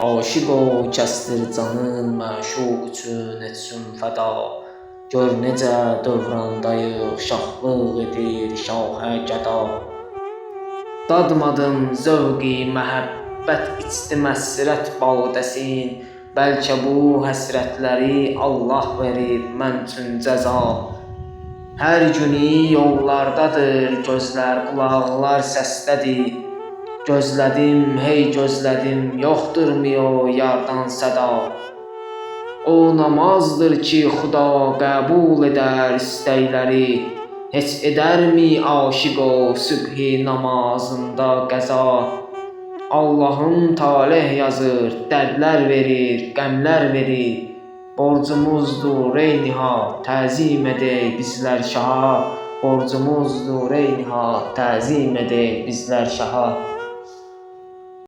Aşık o kəsdir canın məşuq üçün etsin fəda. Gör necə dövrandayıq, şahlıq edir şahə gəda. Dadmadım zövqi məhəbbət, içdim həsrət badəsin. Bəlkə bu həsrətləri Allah verir mən üçün cəza. Hər günü yollardadır gözlər, qulaqlar səsdədir. Gözlədim, hey gözlədim, yoxdurmu o yardan səda. O namazdır ki, Xuda qəbul edər istəkləri. Heç edərmi aşiq o sübhi namazında qəza. Allahım taleh yazır, dərdlər verir, qəmlər verir. Borcumuzdur ey nihat, təzim edək bizlər şaha. Borcumuzdur ey nihat, təzim edək bizlər şaha.